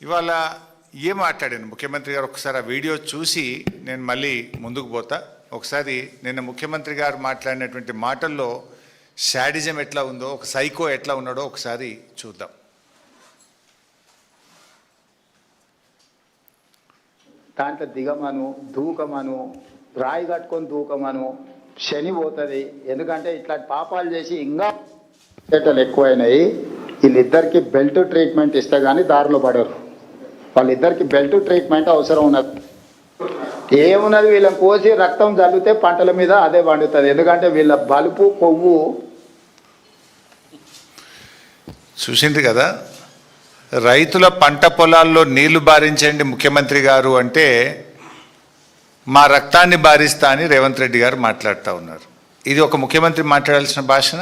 ఇవాళ ఏం మాట్లాడాను ముఖ్యమంత్రి గారు ఒకసారి ఆ వీడియో చూసి నేను మళ్ళీ ముందుకు పోతా. ఒకసారి నిన్న ముఖ్యమంత్రి గారు మాట్లాడినటువంటి మాటల్లో శాడిజం ఎట్లా ఉందో, ఒక సైకో ఎట్లా ఉన్నాడో ఒకసారి చూద్దాం. దాంట్లో దిగమను, దూకమను, రాయి కట్టుకొని దూకమను, శని పోతుంది. ఎందుకంటే ఇట్లాంటి పాపాలు చేసి ఇంకా చేటలు ఎక్కువైనాయి. వీళ్ళిద్దరికి బెల్ట్ ట్రీట్మెంట్ ఇస్తే కానీ దారిలో పడరు. వాళ్ళిద్దరికి బెల్ట్ ట్రీట్మెంట్ అవసరం ఉన్నది. ఏమున్నది, వీళ్ళని కోసి రక్తం జల్లితే పంటల మీద అదే పండుతుంది. ఎందుకంటే వీళ్ళ బలుపు కొవ్వు చూసింది కదా. రైతుల పంట పొలాల్లో నీళ్లు బారించండి ముఖ్యమంత్రి గారు అంటే మా రక్తాన్ని బారిస్తా అని రేవంత్ రెడ్డి గారు మాట్లాడుతూ ఉన్నారు. ఇది ఒక ముఖ్యమంత్రి మాట్లాడాల్సిన భాషన?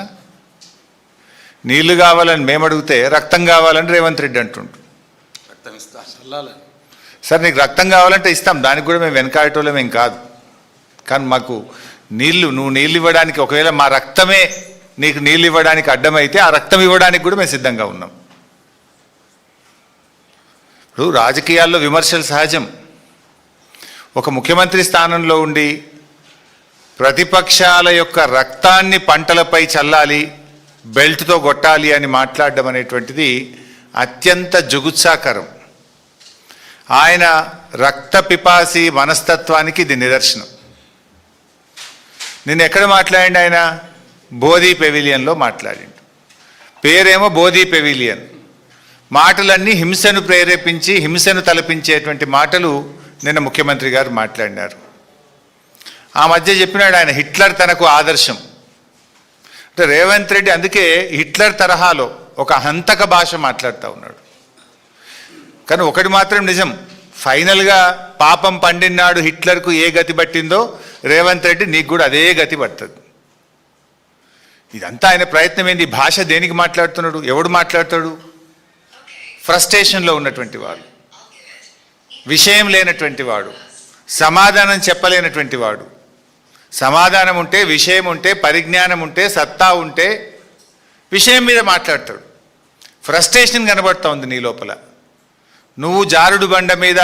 నీళ్లు కావాలని మేము అడిగితే రక్తం కావాలని రేవంత్ రెడ్డి అంటుండు. రక్తం ఇస్తా చల్లాలని. సార్ నీకు రక్తం కావాలంటే ఇస్తాం, దానికి కూడా మేము వెనకాడటోళ్ళం ఏం కాదు. కానీ మాకు నువ్వు నీళ్ళు ఇవ్వడానికి, ఒకవేళ మా రక్తమే నీకు నీళ్ళు ఇవ్వడానికి అడ్డమైతే ఆ రక్తం ఇవ్వడానికి కూడా మేము సిద్ధంగా ఉన్నాం. ఇప్పుడు రాజకీయాల్లో విమర్శలు సహజం. ఒక ముఖ్యమంత్రి స్థానంలో ఉండి ప్రతిపక్షాల యొక్క రక్తాన్ని పంటలపై చల్లాలి, బెల్ట్తో కొట్టాలి అని మాట్లాడడం అనేటువంటిది అత్యంత జుగుత్సాకరం. ఆయన రక్త పిపాసి మనస్తత్వానికి ఇది నిదర్శనం. నిన్న ఎక్కడ మాట్లాడిండు ఆయన? బోధి పెవిలియన్లో మాట్లాడిండు. పేరేమో బోధి పెవిలియన్. మాటలన్నీ హింసను ప్రేరేపించి హింసను తలపించేటువంటి మాటలు నిన్న ముఖ్యమంత్రి గారు మాట్లాడినారు. ఆ మధ్య చెప్పినాడు ఆయన హిట్లర్ తనకు ఆదర్శం అంటే. రేవంత్ రెడ్డి అందుకే హిట్లర్ తరహాలో ఒక హంతక భాష మాట్లాడుతూ ఉన్నాడు. కానీ ఒకటి మాత్రం నిజం, ఫైనల్గా పాపం పండినాడు హిట్లర్కు ఏ గతి పట్టిందో రేవంత్ రెడ్డి నీకు కూడా అదే గతి పడుతుంది. ఇదంతా ఆయన ప్రయత్నం ఏంది? భాష దేనికి మాట్లాడుతున్నాడు? ఎవడు మాట్లాడతాడు? ఫ్రస్ట్రేషన్లో ఉన్నటువంటి వాడు, విషయం లేనటువంటి వాడు, సమాధానం చెప్పలేనటువంటి వాడు. సమాధానం ఉంటే, విషయం ఉంటే, పరిజ్ఞానం ఉంటే, సత్తా ఉంటే విషయం మీద మాట్లాడతాడు. ఫ్రస్ట్రేషన్ కనబడుతూ ఉంది నీ లోపల. నువ్వు జారుడు బండ మీద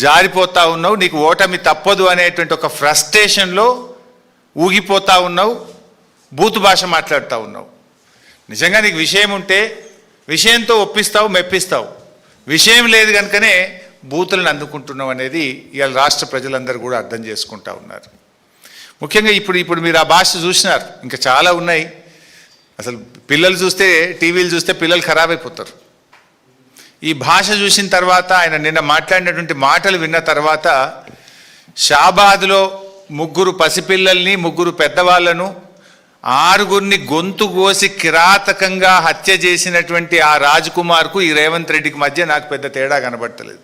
జారిపోతా ఉన్నావు, నీకు ఓటమి తప్పదు అనేటువంటి ఒక ఫ్రస్ట్రేషన్లో ఊగిపోతూ ఉన్నావు, బూతు భాష మాట్లాడుతూ ఉన్నావు. నిజంగా నీకు విషయం ఉంటే విషయంతో ఒప్పిస్తావు, మెప్పిస్తావు. విషయం లేదు కనుకనే బూతులను అందుకుంటున్నావు అనేది ఇవాళ రాష్ట్ర ప్రజలందరూ కూడా అర్థం చేసుకుంటా ఉన్నారు. ముఖ్యంగా ఇప్పుడు మీరు ఆ భాష చూసినారు, ఇంకా చాలా ఉన్నాయి. అసలు పిల్లలు చూస్తే, టీవీలు చూస్తే పిల్లలు ఖరాబ్ అయిపోతారు. ఈ భాష చూసిన తర్వాత, ఆయన నిన్న మాట్లాడినటువంటి మాటలు విన్న తర్వాత, షాబాద్లో 3 పసిపిల్లల్ని 3 పెద్దవాళ్లను 6గురిని గొంతు కోసి కిరాతకంగా హత్య చేసినటువంటి ఆ రాజ్ కుమార్కు ఈ రేవంత్ రెడ్డికి మధ్య నాకు పెద్ద తేడా కనబడతలేదు.